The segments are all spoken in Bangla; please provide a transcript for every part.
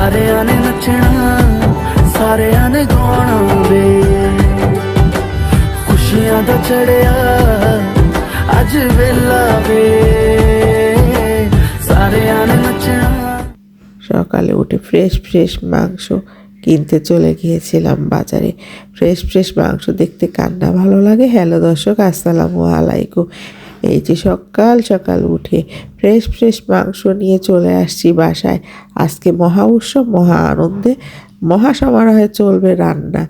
सारे आने नचना सारे आने गाना वे खुशियां दा चढ़िया अज वेला वे सारे आने नचना। সকালে উঠে ফ্রেশ ফ্রেশ মাংস কিনতে চলে গিয়েছিলাম বাজারে। ফ্রেশ ফ্রেশ মাংস দেখতে কার না ভালো লাগে। হ্যালো দর্শক, আসসালামু আলাইকুম। এই যে সকাল সকাল উঠে ফ্রেশ ফ্রেশ মাংস নিয়ে চলে আসছি বাসায়। আজকে মহা উৎসব, মহা আনন্দে, মহা সমারোহে চলবে রান্না।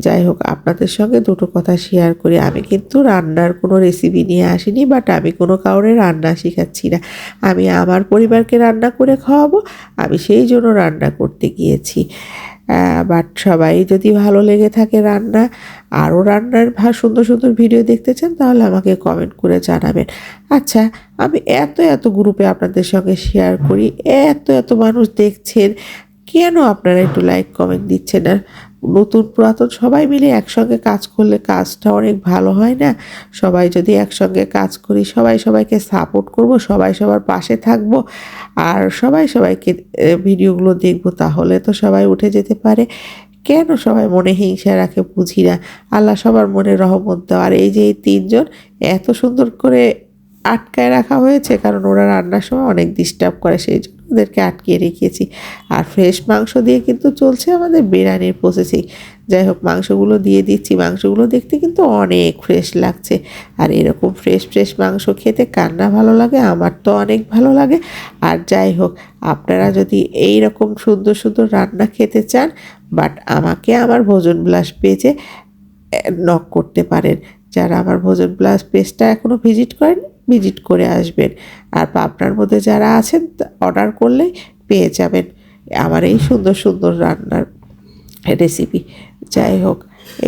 যাই হোক, আপনাদের সঙ্গে দুটো কথা শেয়ার করি। আমি কিন্তু রান্নার কোনো রেসিপি নিয়ে আসিনি, বাট আমি কোনো কাউরে রান্না শেখাচ্ছি না। আমি আমার পরিবারকে রান্না করে খাওয়াবো, আমি সেই জন্য রান্না করতে গিয়েছি। বাট সবাই যদি ভালো লেগে থাকে রান্না, আরও রান্নার সুন্দর সুন্দর ভিডিও দেখতে চান, তাহলে আমাকে কমেন্ট করে জানাবেন। আচ্ছা, আমি এত গ্রুপে আপনাদের সঙ্গে শেয়ার করি, এত মানুষ দেখছেন, কেন আপনারা একটু লাইক কমেন্ট দিচ্ছেন না? নতুন পুরাতন সবাই মিলে একসঙ্গে কাজ করলে কাজটা অনেক ভালো হয় না? সবাই যদি একসঙ্গে কাজ করি, সবাইকে সাপোর্ট করব, সবাই সবার পাশে থাকব, আর সবাইকে ভিডিওগুলো দেখব, তাহলে তো সবাই উঠে যেতে পারে। কেন সবাই মনে হিংসা রাখে বুঝি না। আল্লাহ সবার মনে রহমত দাও। আর এই যে এই তিনজন এত সুন্দর করে আটকায় রাখা হয়েছে, কারণ ওরা রান্নার সময় অনেক ডিস্টার্ব করে, সেই জন্য ওদেরকে আটকিয়ে রেখেছি। আর ফ্রেশ মাংস দিয়ে কিন্তু চলছে আমাদের বিরিয়ানির প্রসেসিং। যাই হোক, মাংসগুলো দিয়ে দিচ্ছি। মাংসগুলো দেখতে কিন্তু অনেক ফ্রেশ লাগছে। আর এরকম ফ্রেশ মাংস খেতে কার না ভালো লাগে? আমার তো অনেক ভালো লাগে। আর যাই হোক, আপনারা যদি এই রকম সুন্দর সুন্দর রান্না খেতে চান, বাট আমাকে আমার ভোজন বিলাস পেজে নক করতে পারেন। যারা আমার ভোজন প্লাস পেজটা এখনও ভিজিট করেন, ভিজিট করে আসবেন। আর পাবনার মধ্যে যারা আছেন, অর্ডার করলেই পেয়ে যাবেন আমার এই সুন্দর সুন্দর রান্নার রেসিপি। যাই হোক,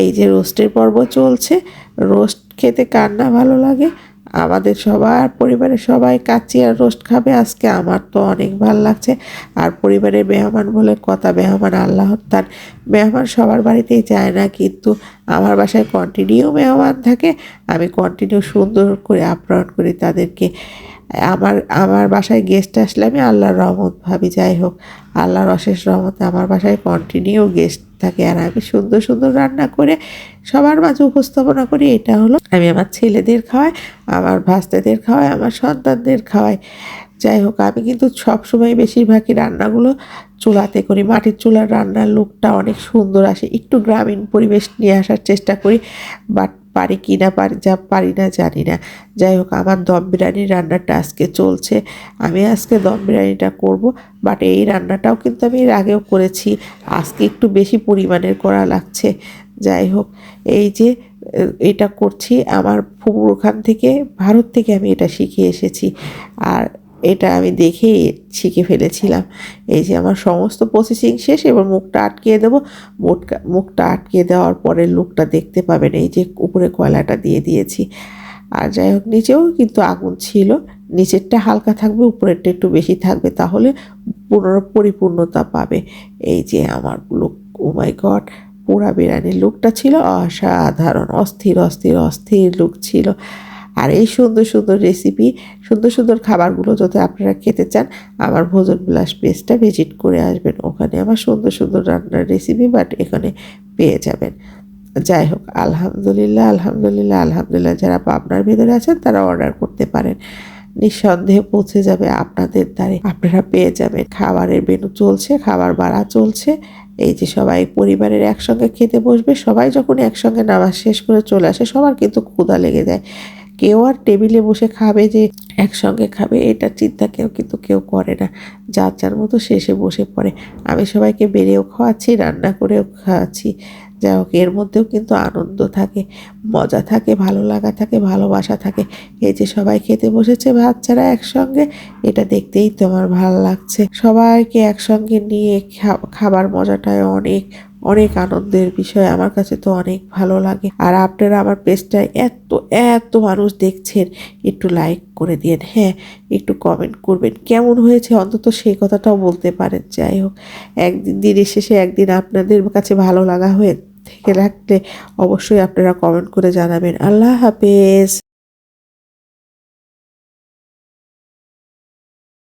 এই যে রোস্টের পর্ব চলছে। রোস্ট খেতে কার না ভালো লাগে? আমাদের সবার পরিবারের সবাই কাচ্চি আর রোস্ট খাবে আজকে। আমার তো অনেক ভালো লাগছে। আর পরিবারের মেহমান বলে কথা, মেহমান আল্লাহর দান। মেহমান সবার বাড়িতেই যায় না, কিন্তু আমার বাসায় কন্টিনিউ মেহমান থাকে। আমি কন্টিনিউ সুন্দর করে আপ্যায়ন করি তাদেরকে। আমার বাসায় গেস্ট আসলে আমি আল্লাহর রহমত ভাবি। যাই হোক, আল্লাহর অশেষ রহমতে আমার বাসায় কন্টিনিউ গেস্ট থাকে, আর আমি সুন্দর সুন্দর রান্না করে সবার মাঝে উপস্থাপনা করি। এটা হলো আমি আমার ছেলেদের খাওয়াই, আমার ভাস্তাদের খাওয়াই, আমার সন্তানদের খাওয়াই। যাই হোক, আমি কিন্তু সবসময় বেশিরভাগই রান্নাগুলো চুলাতে করি। মাটির চুলার রান্নার লুকটা অনেক সুন্দর আসে। একটু গ্রামীণ পরিবেশ নিয়ে আসার চেষ্টা করি, বাট পারি কি না পারি না জানি না। যাই হোক, আমার দম বিরিয়ানির রান্নাটা আজকে চলছে। আমি আজকে দম বিরিয়ানিটা করব, বাট এই রান্নাটাও কিন্তু আমি এর আগেও করেছি। আজকে একটু বেশি পরিমাণের করা লাগছে। যাই হোক, এই যে এটা করছি, আমার ফুপুর ওখান থেকে, ভারত থেকে আমি এটা শিখে এসেছি। আর এটা আমি দেখেই শিখে ফেলেছিলাম। এই যে আমার সমস্ত প্রসেসিং শেষ, এবার মুখটা আটকিয়ে দেবো। মুখটা আটকিয়ে দেওয়ার পরে লুকটা দেখতে পাবেন। এই যে উপরে কয়লাটা দিয়ে দিয়েছি। আর যাই হোক, নিচেও কিন্তু আগুন ছিল। নিচেরটা হালকা থাকবে, উপরেরটা একটু বেশি থাকবে, তাহলে পরিপূর্ণতা পাবে। এই যে আমার লুক, ও মাই গড, পুরা বিরিয়ানির লুকটা ছিল অসাধারণ। অস্থির লুক ছিল। আর এই সুন্দর সুন্দর রেসিপি, সুন্দর সুন্দর খাবারগুলো যদি আপনারা খেতে চান, আমার ভোজন বিলাস পেজটা ভিজিট করে আসবেন। ওখানে আমার সুন্দর সুন্দর রান্নার রেসিপি বাট এখানে পেয়ে যাবেন। যাই হোক, আলহামদুলিল্লাহ, যারা পাবনার ভিতরে আছেন তারা অর্ডার করতে পারেন। নিঃসন্দেহে পৌঁছে যাবে আপনাদের দ্বারে, আপনারা পেয়ে যাবেন। খাবারের মেনু চলছে, খাবার বাড়া চলছে। এই যে সবাই পরিবারের একসঙ্গে খেতে বসবে। সবাই যখন একসঙ্গে নামাজ শেষ করে চলে আসে, সবার কিন্তু ক্ষুধা লেগে যায়। কেউ আর টেবিলে বসে খাবে যে একসঙ্গে খাবে, এটা চিন্তা কেউ করে না। যার মতো শেষে বসে পড়ে। আমি সবাইকে বেড়েও খাওয়াচ্ছি, রান্না করেও খাওয়াচ্ছি। যাই হোক, এর মধ্যেও কিন্তু আনন্দ থাকে, মজা থাকে, ভালো লাগা থাকে, ভালোবাসা থাকে। এই যে সবাই খেতে বসেছে বাচ্চারা একসঙ্গে, এটা দেখতেই তো আমার ভালো লাগছে। সবাইকে একসঙ্গে নিয়ে খাবার মজাটাই অনেক আনন্দের বিষয়। আমার কাছে তো অনেক ভালো লাগে। আর আপনারা আমার পেজটায় এত মানুষ দেখছেন, একটু লাইক করে দিন, হ্যাঁ, একটু কমেন্ট করবেন কেমন হয়েছে, অন্তত সেই কথাটাও বলতে পারেন। যাই হোক, দিনের শেষে একদিন আপনাদের কাছে ভালো লাগা হয়ে থেকে রাখলে অবশ্যই আপনারা কমেন্ট করে জানাবেন। আল্লাহ হাফেজ।